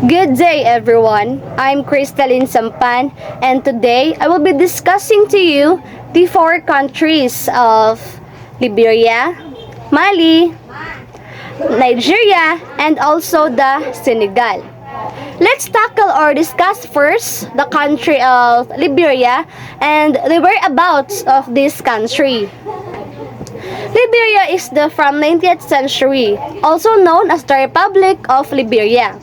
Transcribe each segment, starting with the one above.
Good day, everyone. I'm Crystalline Sampan, and today I will be discussing to you the four countries of Liberia, Mali, Nigeria, and also the Senegal. Let's tackle or discuss first the country of Liberia and the whereabouts of this country. Liberia is from 19th century, also known as the Republic of Liberia.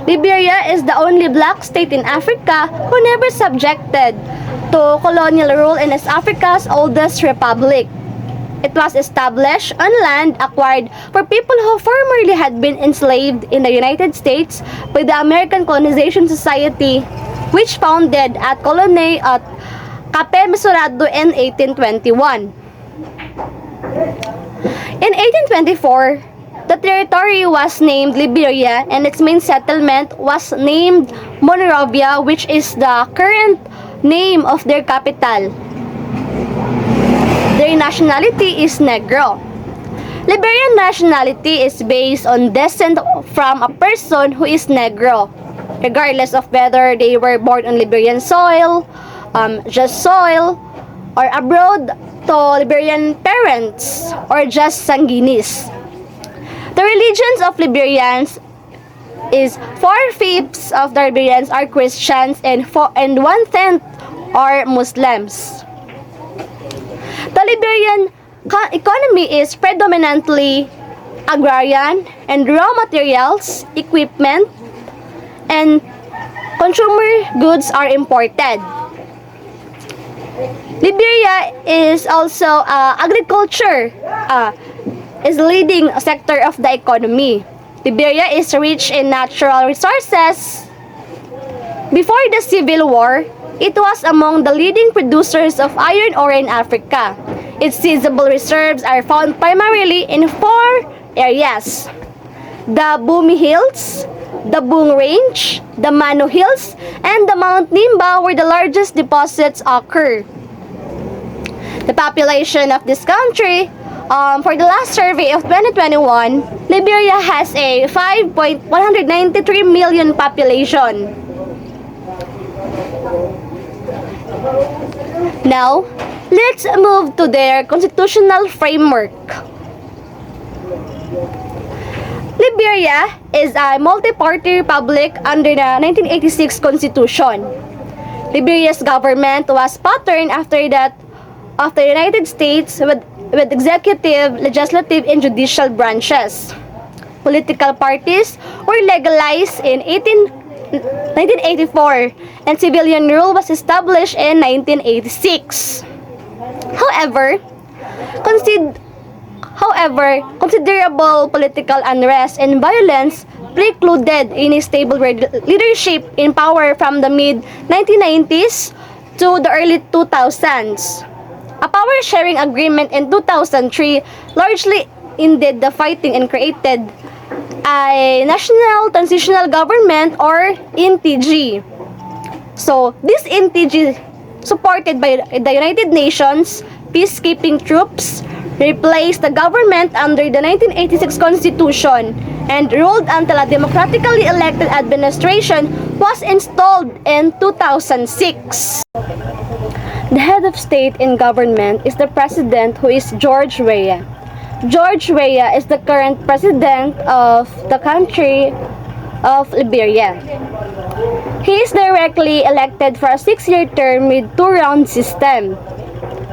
Liberia is the only black state in Africa who never subjected to colonial rule and is Africa's oldest republic. It was established on land acquired for people who formerly had been enslaved in the United States by the American Colonization Society, which founded at Colony at Cape Mesurado in 1821. In 1824, the territory was named Liberia and its main settlement was named Monrovia, which is the current name of their capital. Their nationality is Negro. Liberian nationality is based on descent from a person who is Negro, regardless of whether they were born on Liberian soil, just soil, or abroad to Liberian parents, or just Sanguinis. The religions of Liberians is 4/5 of the Liberians are Christians and 1/10 are Muslims. The Liberian economy is predominantly agrarian and raw materials, equipment, and consumer goods are imported. Liberia is also agriculture is leading sector of the economy. Liberia is rich in natural resources. Before the Civil War, it was among the leading producers of iron ore in Africa. Its seizable reserves are found primarily in four areas: the Bumi Hills, the Bung Range, the Mano Hills, and the Mount Nimba, where the largest deposits occur. The population of this country, for the last survey of 2021, Liberia has a 5.193 million population. Now, let's move to their constitutional framework. Liberia is a multi-party republic under the 1986 Constitution. Liberia's government was patterned after that of the United States with executive, legislative, and judicial branches. Political parties were legalized in 1984 and civilian rule was established in 1986. However, considerable political unrest and violence precluded any stable leadership in power from the mid-1990s to the early 2000s. A power-sharing agreement in 2003 largely ended the fighting and created a National Transitional Government or NTG. So, this NTG, supported by the United Nations peacekeeping troops, replaced the government under the 1986 Constitution and ruled until a democratically elected administration was installed in 2006. The head of state and government is the president, who is George Weah. George Weah is the current president of the country of Liberia. He is directly elected for a 6-year term with 2-round system.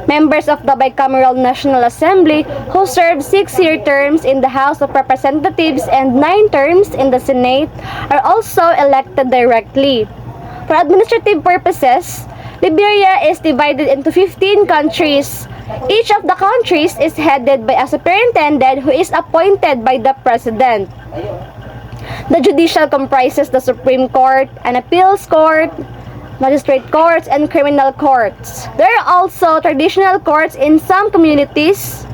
Members of the Bicameral National Assembly who serve 6-year terms in the House of Representatives and 9 terms in the Senate are also elected directly. For administrative purposes, Liberia is divided into 15 countries. Each of the countries is headed by a superintendent who is appointed by the president. The judicial comprises the Supreme Court, an appeals court, magistrate courts, and criminal courts. There are also traditional courts in some communities.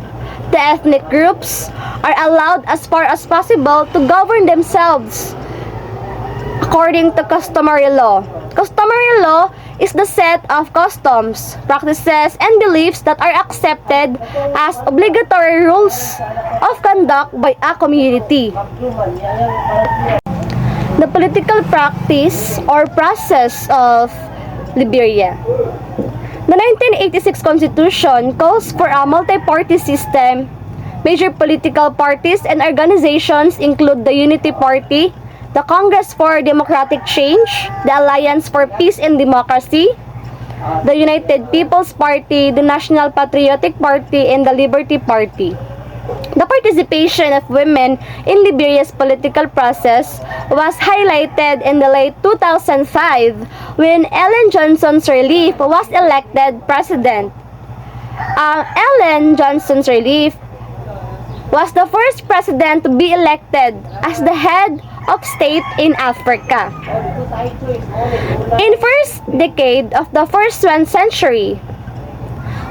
The ethnic groups are allowed as far as possible to govern themselves according to customary law. Customary law is the set of customs, practices, and beliefs that are accepted as obligatory rules of conduct by a community. The political practice or process of Liberia. The 1986 Constitution calls for a multi-party system. Major political parties and organizations include the Unity Party, the Congress for Democratic Change, the Alliance for Peace and Democracy, the United People's Party, the National Patriotic Party, and the Liberty Party. The participation of women in Liberia's political process was highlighted in the late 2005 when Ellen Johnson Sirleaf was elected president. Ellen Johnson Sirleaf was the first president to be elected as the head of state in Africa. In first decade of the first century,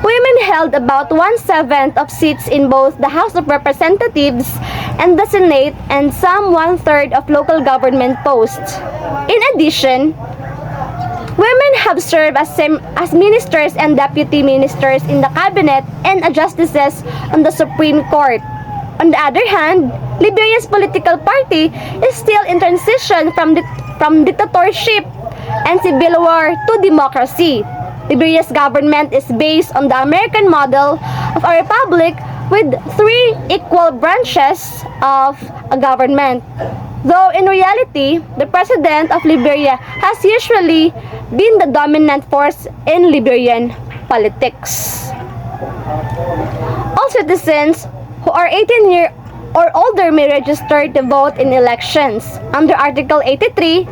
women held about 1/7 of seats in both the House of Representatives and the Senate and some 1/3 of local government posts. In addition, women have served as ministers and deputy ministers in the cabinet and as justices on the Supreme Court. On the other hand, Liberia's political party is still in transition from dictatorship and civil war to democracy. Liberia's government is based on the American model of a republic with 3 equal branches of a government. Though in reality, the president of Liberia has usually been the dominant force in Liberian politics. All citizens who are 18 years or older may register to vote in elections. Under Article 83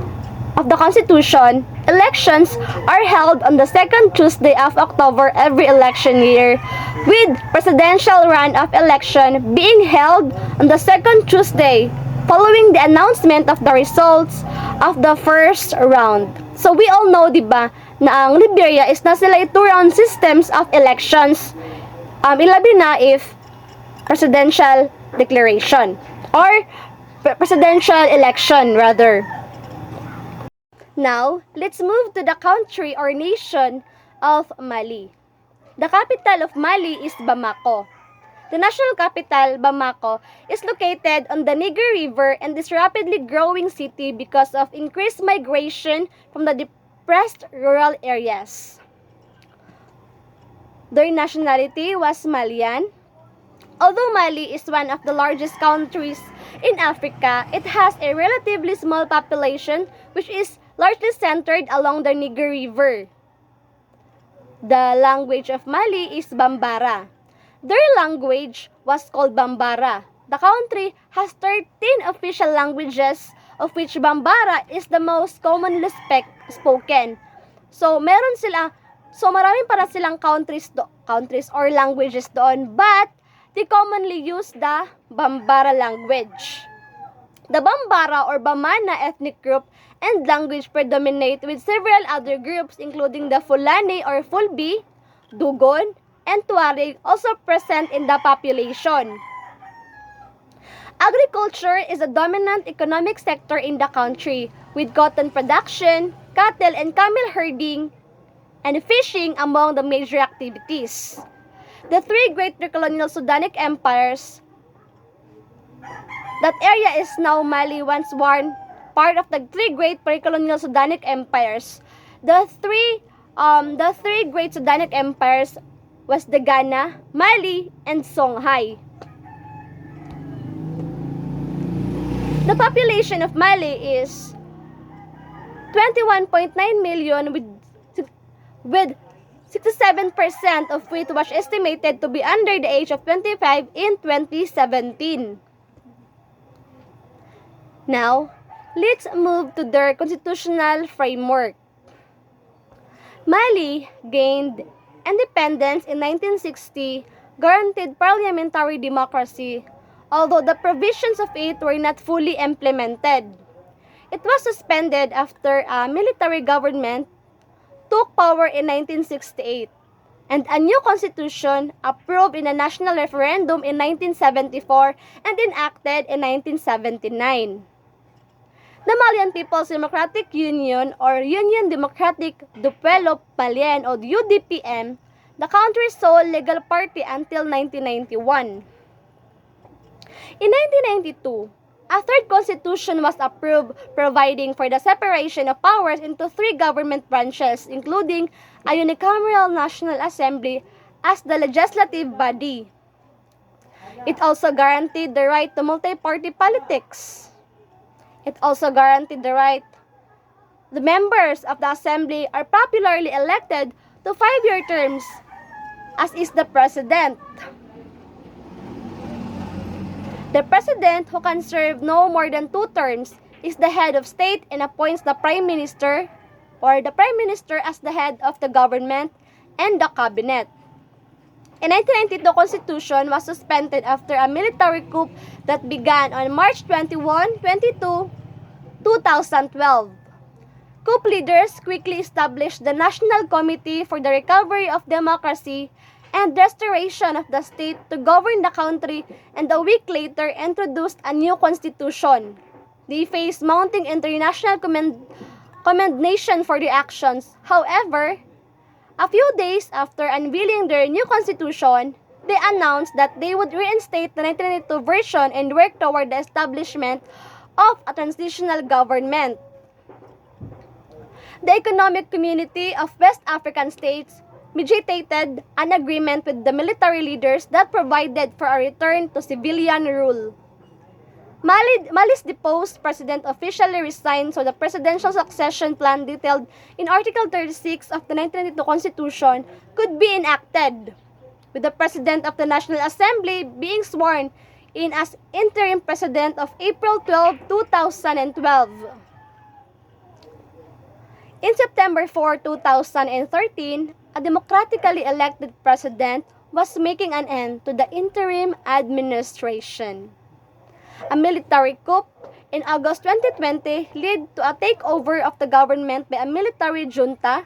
of the Constitution, elections are held on the second Tuesday of October every election year, with presidential runoff election being held on the second Tuesday following the announcement of the results of the first round. So we all know, di ba, na ang Liberia is na sila 2-round systems of elections. Ilabi na if presidential declaration or presidential election rather. Now, let's move to the country or nation of Mali. The capital of Mali is Bamako. The national capital, Bamako, is located on the Niger River and is rapidly growing city because of increased migration from the depressed rural areas. Their nationality was Malian. Although Mali is one of the largest countries in Africa, it has a relatively small population which is largely centered along the Niger River. The language of Mali is Bambara. Their language was called Bambara. The country has 13 official languages, of which Bambara is the most commonly spoken. So maraming para silang countries or languages doon, but they commonly use the Bambara language. The Bambara or Bamana ethnic group and language predominate with several other groups including the Fulani or Fulbi, Dugon, and Tuareg also present in the population. Agriculture is a dominant economic sector in the country, with cotton production, cattle and camel herding, and fishing among the major activities. The 3 great pre-colonial Sudanic empires, that area is now Mali, once one part of the 3 great pre-colonial Sudanic empires. The three great Sudanic empires was the Ghana, Mali, and Songhai. The population of Mali is 21.9 million with 67% of which was estimated to be under the age of 25 in 2017. Now, let's move to their constitutional framework. Mali gained independence in 1960, guaranteed parliamentary democracy, although the provisions of it were not fully implemented. It was suspended after a military government took power in 1968, and a new constitution approved in a national referendum in 1974 and enacted in 1979. The Malian People's Democratic Union or Union Democratique du Pueblo Malien or UDPM, the country's sole legal party until 1991. In 1992, A third constitution was approved, providing for the separation of powers into three government branches, including a unicameral National Assembly as the legislative body. It also guaranteed the right to multi-party politics. It also guaranteed the right the members of the assembly are popularly elected to 5-year terms, as is the president. The president, who can serve no more than 2 terms, is the head of state and appoints the prime minister or the prime minister as the head of the government and the cabinet. In 1992, Constitution was suspended after a military coup that began on March 21-22, 2012. Coup leaders quickly established the National Committee for the Recovery of Democracy and Restoration of the State to govern the country, and a week later introduced a new constitution. They faced mounting international commendation for their actions. However, a few days after unveiling their new constitution, they announced that they would reinstate the 1992 version and work toward the establishment of a transitional government. The Economic Community of West African States mediated an agreement with the military leaders that provided for a return to civilian rule. Mali's deposed president officially resigned, so the presidential succession plan detailed in Article 36 of the 1992 Constitution could be enacted, with the President of the National Assembly being sworn in as interim president of April 12, 2012. In September 4, 2013, a democratically elected president was making an end to the interim administration. A military coup in August 2020 led to a takeover of the government by a military junta,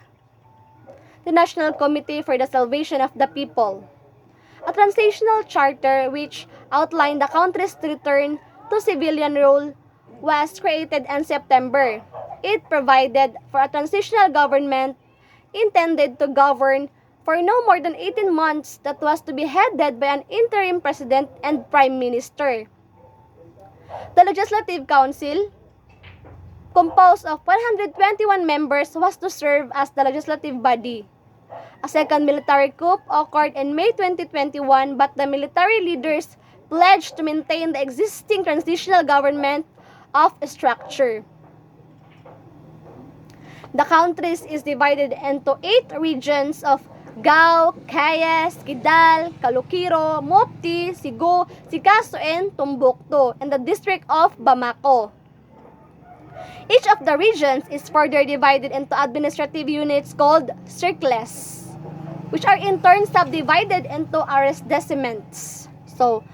the National Committee for the Salvation of the People. A transitional charter which outlined the country's return to civilian rule was created in September. It provided for a transitional government intended to govern for no more than 18 months that was to be headed by an interim president and prime minister. The Legislative Council, composed of 121 members, was to serve as the legislative body. A second military coup occurred in May 2021, but the military leaders pledged to maintain the existing transitional government of structure. The country is divided into 8 regions of Gao, Kayes, Kidal, Kalukiro, Mopti, Sigo, Sikaso, and Tumbuktu, and the district of Bamako. Each of the regions is further divided into administrative units called circles, which are in turn subdivided into arrondissements. So,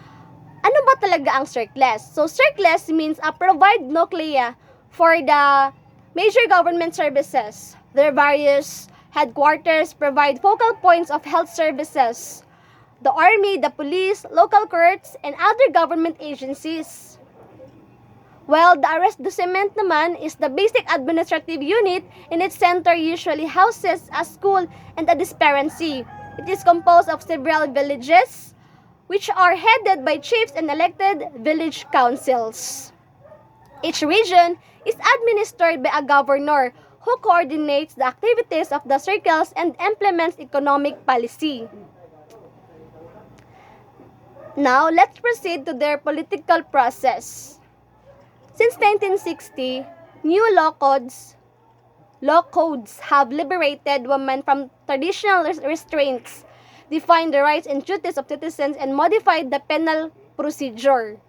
ano ba talaga ang circles? So, circles means a provide nuclei for the major government services. Their various headquarters provide focal points of health services, the army, the police, local courts, and other government agencies. While the arrondissement naman is the basic administrative unit, in its center usually houses a school and a dispensary. It is composed of several villages, which are headed by chiefs and elected village councils. Each region is administered by a governor who coordinates the activities of the circles and implements economic policy. Now, let's proceed to their political process. Since 1960, new law codes have liberated women from traditional restraints, defined the rights and duties of citizens, and modified the penal procedure.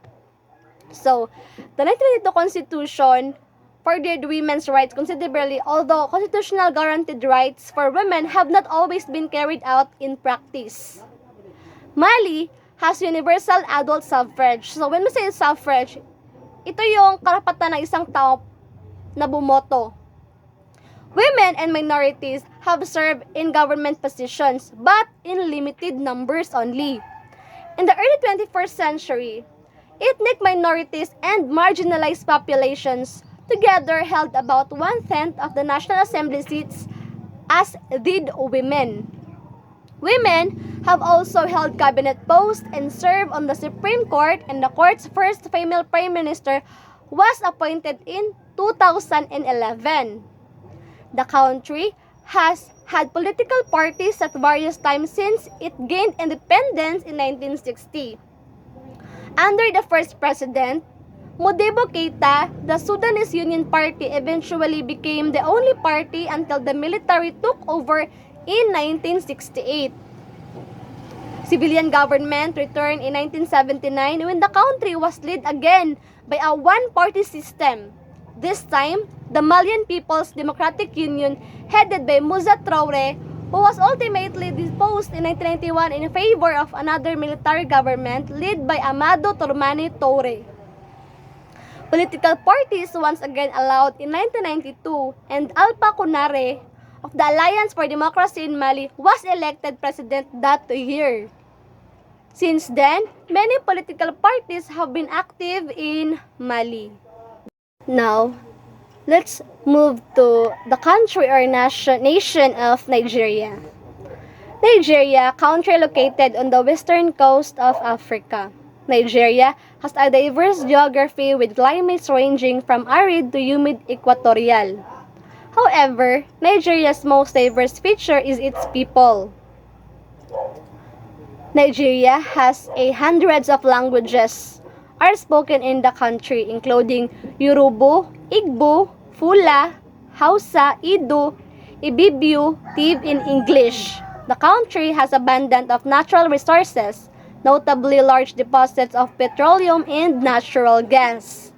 So, the 1992 Constitution furthered women's rights considerably, although constitutional guaranteed rights for women have not always been carried out in practice. Mali has universal adult suffrage. So, when we say suffrage, ito yung karapatan ng isang tao na bumoto. Women and minorities have served in government positions, but in limited numbers only. In the early 21st century, ethnic minorities and marginalized populations together held about 1/10 of the National Assembly seats, as did women. Women have also held cabinet posts and served on the Supreme Court, and the court's first female prime minister was appointed in 2011. The country has had political parties at various times since it gained independence in 1960. Under the first president, Modibo Keita, the Sudanese Union Party eventually became the only party until the military took over in 1968. Civilian government returned in 1979 when the country was led again by a one-party system. This time, the Malian People's Democratic Union, headed by Moussa Traoré, who was ultimately deposed in 1991 in favor of another military government led by Amadou Toumani Touré. Political parties once again allowed in 1992, and Alpha Konaré of the Alliance for Democracy in Mali was elected president that year. Since then, many political parties have been active in Mali. Now, let's move to the country or nation of Nigeria. Nigeria, country located on the western coast of Africa. Nigeria has a diverse geography with climates ranging from arid to humid equatorial. However, Nigeria's most diverse feature is its people. Nigeria has hundreds of languages are spoken in the country, including Yoruba, Igbo, Fula, Hausa, Ido, Ibibio, Tiv in English. The country has abundance of natural resources, notably large deposits of petroleum and natural gas.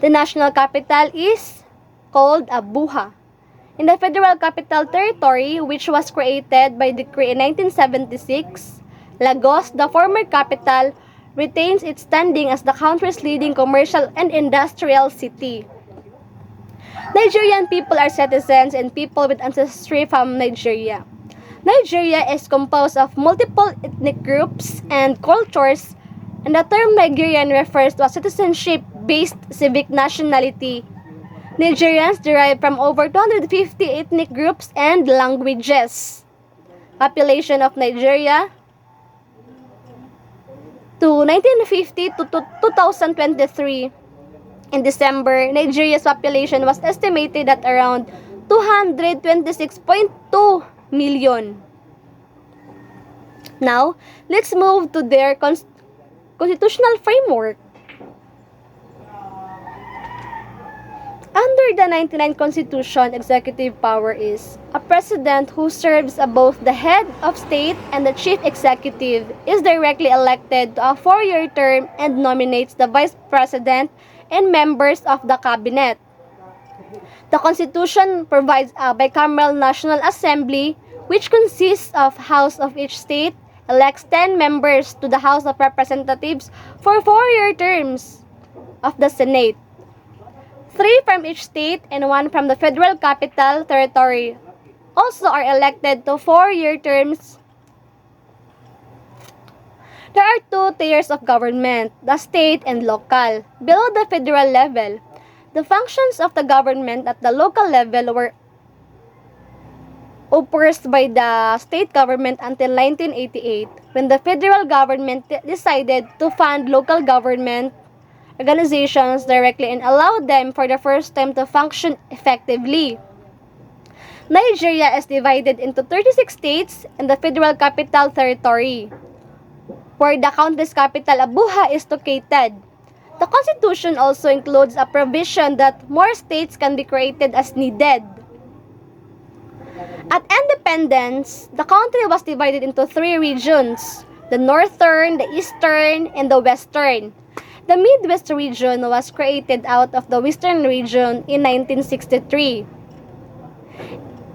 The national capital is called Abuja. In the Federal Capital Territory, which was created by decree in 1976, Lagos, the former capital, retains its standing as the country's leading commercial and industrial city. Nigerian people are citizens and people with ancestry from Nigeria. Nigeria is composed of multiple ethnic groups and cultures, and the term Nigerian refers to a citizenship-based civic nationality. Nigerians derive from over 250 ethnic groups and languages. Population of Nigeria to 1950 to 2023. In December, Nigeria's population was estimated at around 226.2 million. Now, let's move to their constitutional framework. Under the 99th Constitution, executive power is a president who serves as both the head of state and the chief executive, is directly elected to a 4-year term and nominates the vice president and members of the cabinet. The Constitution provides a bicameral National Assembly, which consists of House of each state, elects 10 members to the House of Representatives for 4-year terms of the Senate. 3 from each state and 1 from the Federal Capital Territory also are elected to 4-year terms. There are 2 tiers of government, the state and local. Below the federal level, the functions of the government at the local level were oppressed by the state government until 1988, when the federal government decided to fund local government organizations directly and allowed them for the first time to function effectively. Nigeria is divided into 36 states and the Federal Capital Territory, where the country's capital Abuja is located. The Constitution also includes a provision that more states can be created as needed. At independence, the country was divided into 3 regions: the Northern, the Eastern, and the Western. The Midwest region was created out of the Western region in 1963.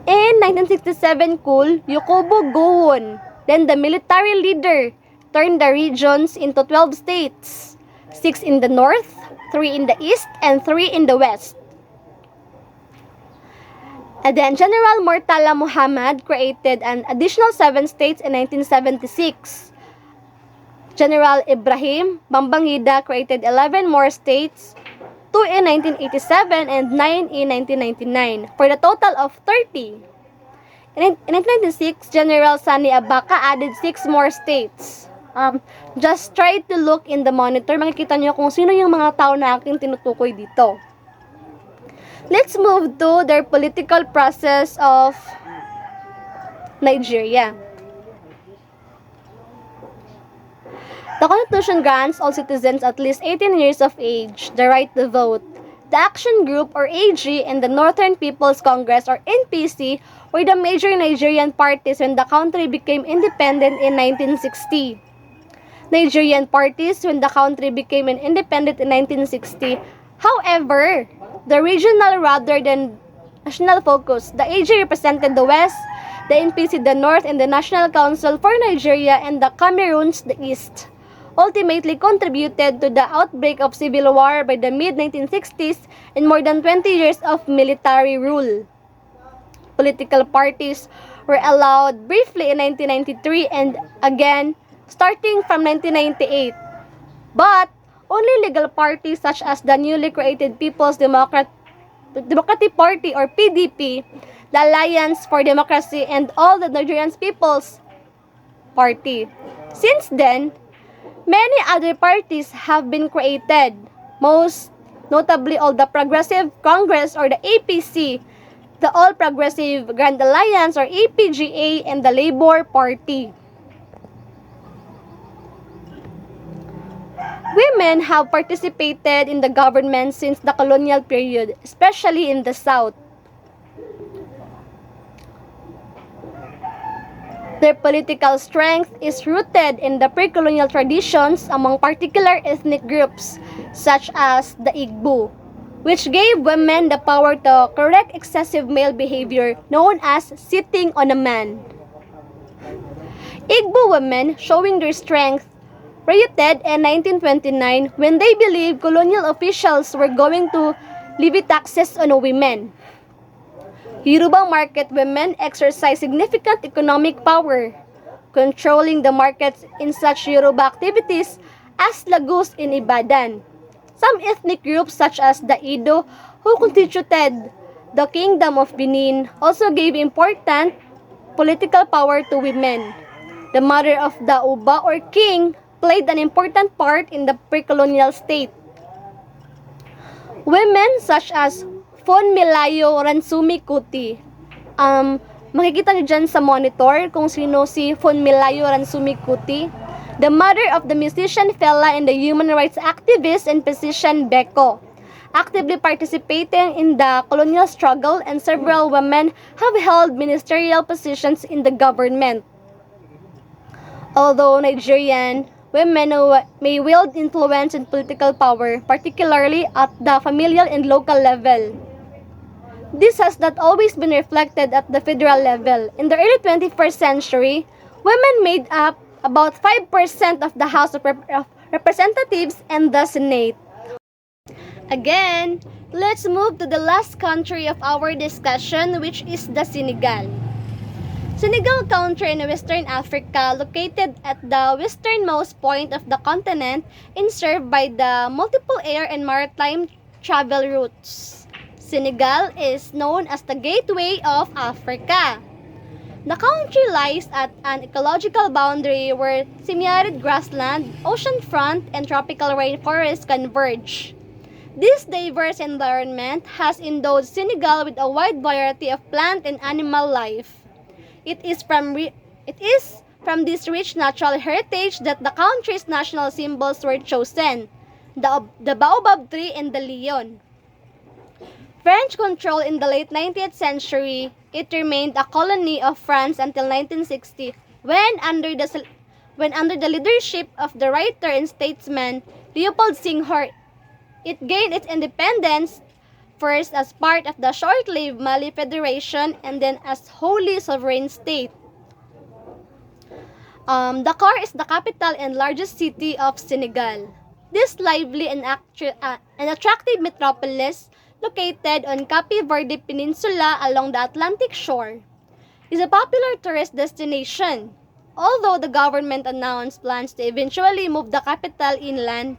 In 1967 coup, Yakubu Gowon, then the military leader, turned the regions into 12 states, 6 in the north, 3 in the east, and 3 in the west. And then General Murtala Muhammad created an additional 7 states in 1976. General Ibrahim Babangida created 11 more states, 2 in 1987 and 9 in 1999, for the total of 30. In 1996, General Sani Abaca added 6 more states. Just try to look in the monitor. Makikita nyo kung sino yung mga tao na aking tinutukoy dito. Let's move to their political process of Nigeria. The Constitution grants all citizens at least 18 years of age the right to vote. The Action Group or AG and the Northern People's Congress or NPC were the major Nigerian parties when the country became independent in 1960. Nigerian parties when the country became independent in 1960. However, the regional rather than national focus. The AG represented the West, the NPC the North, and the National Council for Nigeria and the Cameroons the East. Ultimately contributed to the outbreak of civil war by the mid-1960s and more than 20 years of military rule. Political parties were allowed briefly in 1993 and again starting from 1998. But only legal parties such as the newly created People's Democratic Party or PDP, the Alliance for Democracy, and all the Nigerian People's Party. Since then, many other parties have been created, most notably all the Progressive Congress or the APC, the All Progressive Grand Alliance or APGA, and the Labour Party. Women have participated in the government since the colonial period, especially in the South. Their political strength is rooted in the pre-colonial traditions among particular ethnic groups, such as the Igbo, which gave women the power to correct excessive male behavior known as sitting on a man. Igbo women, showing their strength, rioted in 1929 when they believed colonial officials were going to levy taxes on women. Yoruba market women exercise significant economic power, controlling the markets in such Yoruba activities as Lagos in Ibadan. Some ethnic groups such as the Edo, who constituted the Kingdom of Benin, also gave important political power to women. The mother of the Uba or king played an important part in the pre-colonial state. Women such as Funmilayo Ransumi Kuti. Makikita niyo dyan sa monitor kung sino si Funmilayo Ransumi Kuti, the mother of the musician Fela and the human rights activist and physician Beko, actively participating in the colonial struggle, and several women have held ministerial positions in the government. Although Nigerian women may wield influence and political power, particularly at the familial and local level, this has not always been reflected at the federal level. In the early 21st century, women made up about 5% of the House of Representatives and the Senate. Again, let's move to the last country of our discussion, which is the Senegal. Senegal country in Western Africa, located at the westernmost point of the continent and served by the multiple air and maritime travel routes. Senegal is known as the Gateway of Africa. The country lies at an ecological boundary where semi-arid grassland, oceanfront, and tropical rainforests converge. This diverse environment has endowed Senegal with a wide variety of plant and animal life. It is from this rich natural heritage that the country's national symbols were chosen, the baobab tree and the lion. French control in the late 19th century, it remained a colony of France until 1960, when under the leadership of the writer and statesman Leopold Senghor, it gained its independence, first as part of the short-lived Mali Federation and then as wholly sovereign state. Dakar is the capital and largest city of Senegal. This lively and attractive metropolis, located on Cape Verde Peninsula along the Atlantic shore, is a popular tourist destination. Although the government announced plans to eventually move the capital inland,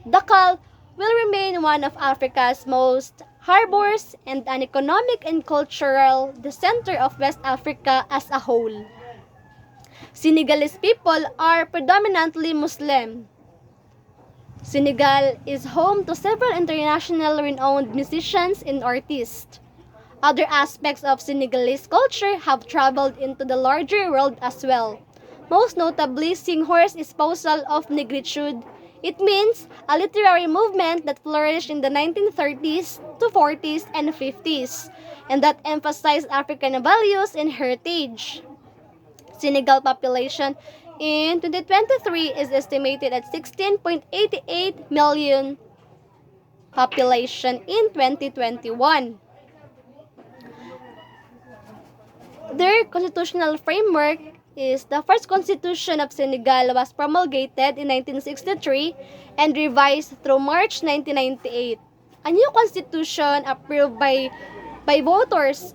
Dakar will remain one of Africa's most harbors, and an economic and cultural the center of West Africa as a whole. Senegalese people are predominantly Muslim. Senegal is home to several international renowned musicians and artists. Other aspects of Senegalese culture have traveled into the larger world as well. Most notably, Senghor's espousal of negritude. It means a literary movement that flourished in the 1930s to 40s and 50s, and that emphasized African values and heritage. Senegal population in 2023 is estimated at 16.88 million population in 2021. Their constitutional framework is the first constitution of Senegal was promulgated in 1963 and revised through March 1998. A new constitution approved by voters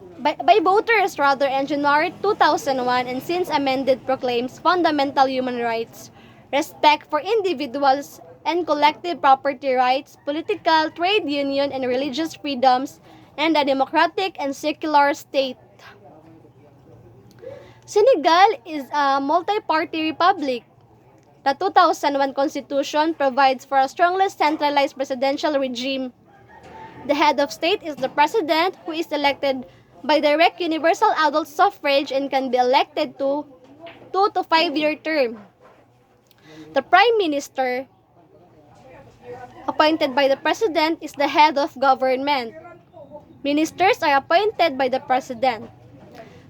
rather in January 2001 and since amended proclaims fundamental human rights, respect for individuals and collective property rights, political, trade union, and religious freedoms, and a democratic and secular state. Senegal is a multi-party republic. The 2001 constitution provides for a strongly centralized presidential regime. The head of state is the president, who is elected by direct universal adult suffrage and can be elected to 2 to 5-year term. The prime minister, appointed by the president, is the head of government. Ministers are appointed by the president.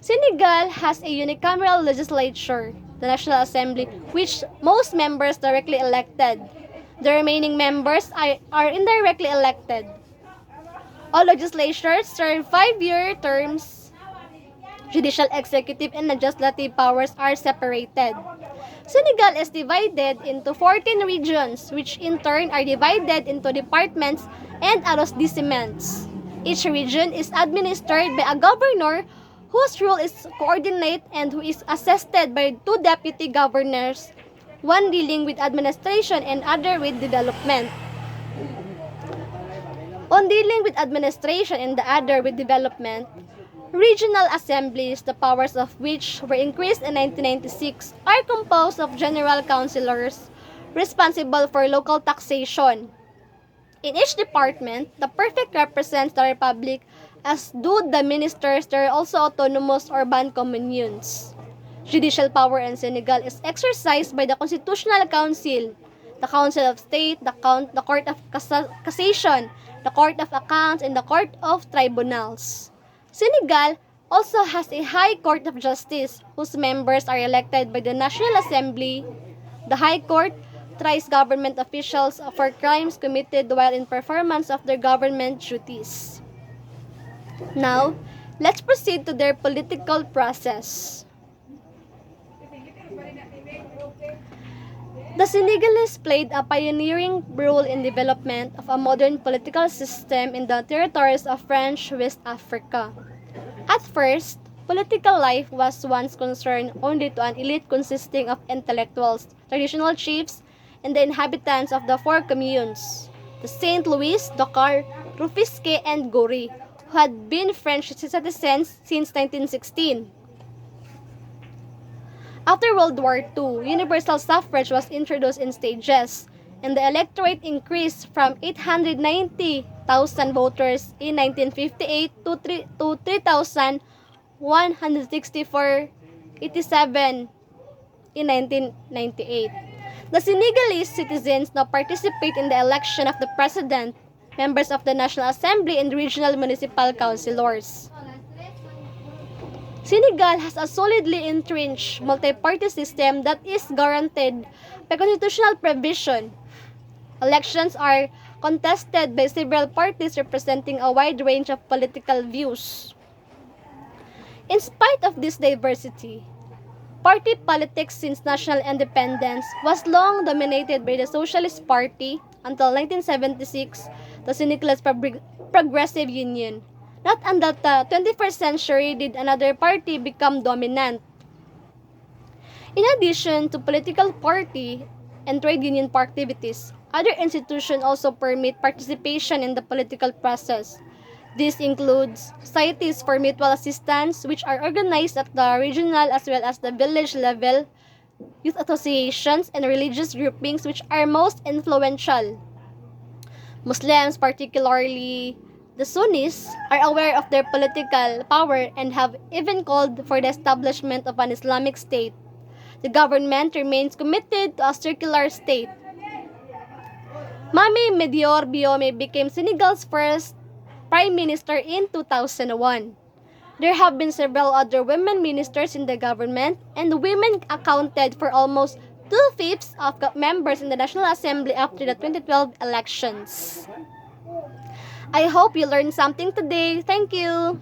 Senegal has a unicameral legislature, the National Assembly, which most members directly elected. The remaining members are indirectly elected. All legislatures serve 5-year terms. Judicial, executive, and legislative powers are separated. Senegal is divided into 14 regions, which in turn are divided into departments and arrondissements. Each region is administered by a governor whose role is coordinate and who is assisted by 2 deputy governors, one dealing with administration and other with development. On dealing with administration and the other with development, regional assemblies, the powers of which were increased in 1996, are composed of general councilors responsible for local taxation. In each department, the prefect represents the republic, as do the ministers. There are also autonomous urban communes. Judicial power in Senegal is exercised by the Constitutional Council, the Council of State, the Court of Cassation, the Court of Accounts, and the Court of Tribunals. Senegal also has a High Court of Justice, whose members are elected by the National Assembly. The High Court tries government officials for crimes committed while in performance of their government duties. Now, let's proceed to their political process. The Senegalese played a pioneering role in development of a modern political system in the territories of French West Africa. At first, political life was once concerned only to an elite consisting of intellectuals, traditional chiefs, and the inhabitants of the 4 communes, the Saint Louis, Dakar, Rufisque, and Gori, who had been French citizens since 1916. After World War II, universal suffrage was introduced in stages, and the electorate increased from 890,000 voters in 1958 to 3,164,87 in 1998. The Senegalese citizens now participate in the election of the president, members of the National Assembly, and regional municipal councilors. Senegal has a solidly entrenched multi-party system that is guaranteed by constitutional provision. Elections are contested by several parties representing a wide range of political views. In spite of this diversity, party politics since national independence was long dominated by the Socialist Party until 1976, the Senegalese Progressive Union. Not until the 21st century did another party become dominant. In addition to political party and trade union activities, other institutions also permit participation in the political process. This includes societies for mutual assistance, which are organized at the regional as well as the village level, youth associations, and religious groupings, which are most influential. Muslims, particularly the Sunnis, are aware of their political power and have even called for the establishment of an Islamic state. The government remains committed to a secular state. Mami Medior Biome became Senegal's first prime minister in 2001. There have been several other women ministers in the government, and women accounted for almost two-fifths of members in the National Assembly after the 2012 elections. I hope you learned something today. Thank you.